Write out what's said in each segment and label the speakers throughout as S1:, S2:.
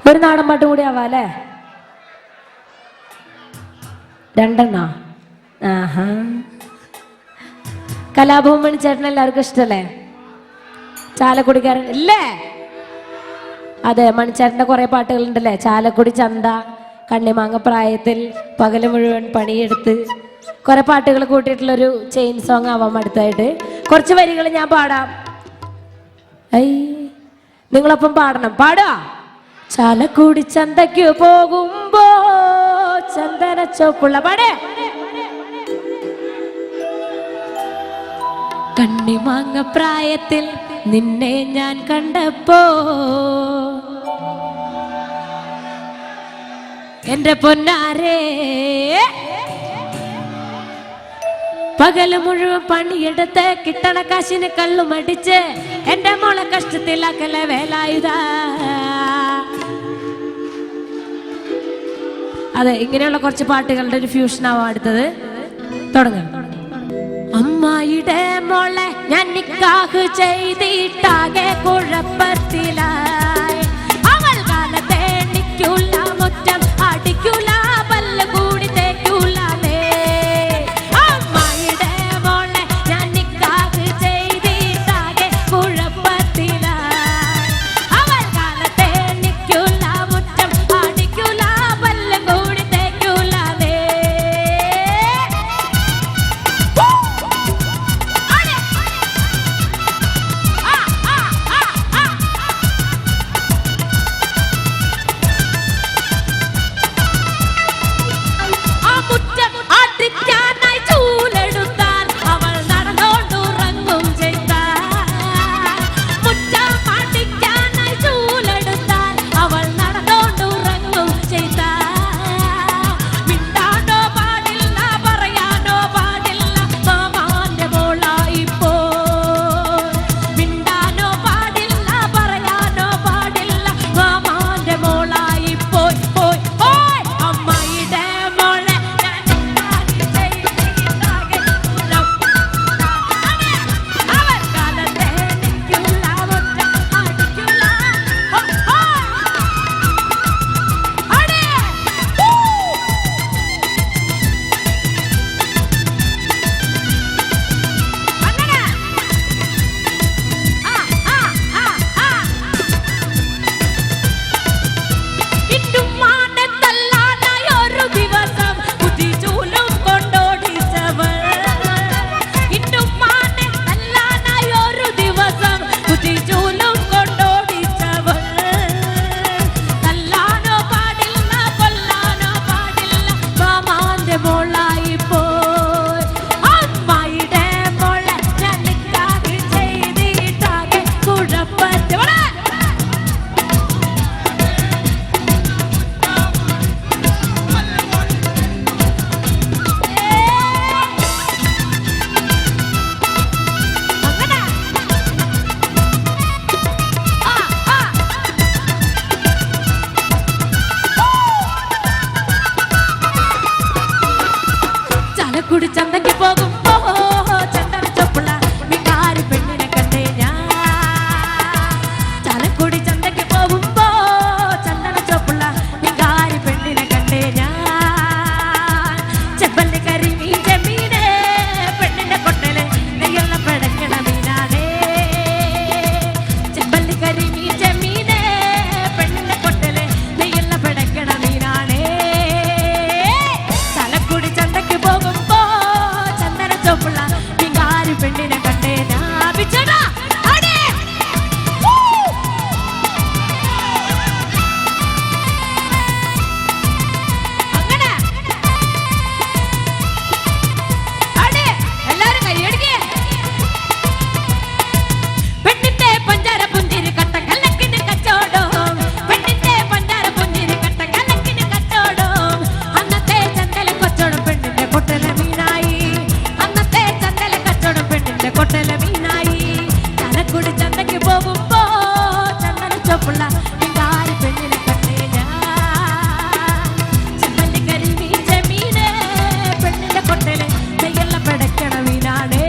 S1: ഒരു നാടൻ പാട്ട് കൂടി ആവാല്ലേ? രണ്ടെണ്ണ. ആഹാ, കലാഭവൻ മണിച്ചേട്ടൻ എല്ലാവർക്കും ഇഷ്ടല്ലേ? ചാലക്കുടിക്കാരൻ ഇല്ലേ? അതെ, മണിച്ചേട്ടന്റെ കുറെ പാട്ടുകളുണ്ടല്ലേ? ചാലക്കുടി ചന്ത, കണ്ണിമാങ്ങ പ്രായത്തിൽ, പകല് മുഴുവൻ പണിയെടുത്ത്, കുറെ പാട്ടുകൾ കൂട്ടിയിട്ടുള്ളൊരു ചെയിൻ സോങ് ആവാം. അടുത്തായിട്ട് കുറച്ച് വരികൾ ഞാൻ പാടാം. നിങ്ങളൊപ്പം പാടണം. പാടാ. ചാലക്കുടി ചന്തയ്ക്ക് പോകുമ്പോ ചന്ദന ചോപ്പുള്ള പാടേ. കണ്ണിമാങ്ങ പ്രായത്തിൽ നിന്നെ ഞാൻ കണ്ടപ്പോ എന്റെ പൊന്നാരേ, പകല് മുഴുവൻ പണിയെടുത്ത് കിട്ടണ കാശിന് കള്ളുമടിച്ച് എന്റെ മോളെ കഷ്ടത്തിലാക്കല വേലായുധ. അതെ, ഇങ്ങനെയുള്ള കുറച്ച് പാട്ടുകളുടെ ഒരു ഫ്യൂഷനാവും അടുത്തത്. തുടങ്ങാം. അമ്മായിയുടെ മോളെ ഞാൻ നിക്കാഹ് ചെയ്തിട്ടാകെ കുഴപ്പത്തിലായി. അവൾ കാലത്തെ നിക്കൂല, മുറ്റം അടിക്കൂല, പല്ല് കൂടി തേക്കൂലേ. അമ്മായിയുടെ മോളെ ഞാൻ നിക്കാഹ് ചെയ്തിട്ടാകെ കുഴപ്പത്തിലായി. അവൾ കാലത്തെ നിക്കൂല, മുറ്റം അടിക്കൂല, പല്ല് കൂടി തേക്കൂലേ. ചന്തയ്ക്ക് പോകുമ്പോ ചന്ദന ചോപ്പുള്ള വികാരി പെണ്ണിനെ കണ്ടേ ഞാൻ. ചാലക്കുടി ചന്തയ്ക്ക് പോകുമ്പോ ചന്ദന ചോപ്പുള്ള വികാരി പെണ്ണിനെ കണ്ടേ ഞാൻ. ചെപ്പല്ലി കരിമീൻ ചെമ്മീനെ പെണ്ണിന്റെ കൊട്ടല് നെയ്യെല്ലാം പിടക്കണ മീനാണേ. ചെപ്പല്ലി കരിമീൻ ചെമ്മീനെ പെണ്ണിന്റെ കൊട്ടല് നെയ്യെല്ലാം പിടക്കണ മീനാണേ. ചാലക്കുടി ചന്തയ്ക്ക് പോകുമ്പോ ചോപ്പുള്ള വികാരി പെണ്ണിനെ കണ്ടേ ഞാൻ. അങ്ങനെ എല്ലാരും കൈയടിക്കേ. പെണ്ണിന്റെ പഞ്ചാര പുഞ്ചിരി കട്ട കലക്കിന് കച്ചോടം. പെണ്ണിന്റെ പഞ്ചാര പുഞ്ചിരി കട്ട കലക്കിന് കച്ചോടം. അന്നത്തെ ചന്തല കൊച്ചോടും പെണ്ണിന്റെ കൊട്ടല മീനായി. കൊട്ടല മീനായി. ചാലക്കുടി ചന്തയ്ക്ക് പോകുമ്പോ ചന്ദന ചോപ്പുള്ള വികാരി പെണ്ണിനെ കണ്ടേ ഞാൻ. ചെമ്മല്ലി കരിമീൻ ചെമ്മീനെ പെണ്ണിന്റെ കൊട്ടല് നെയ്യെല്ലാം പിടക്കണ മീനാണേ.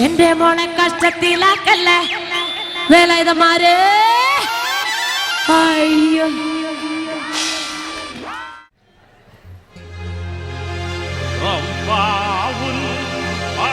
S1: എന്റെ മോളെ കഷ്ടത്തിലാക്കല്ലേ വേലായുധന്മാരെ. അയ്യോ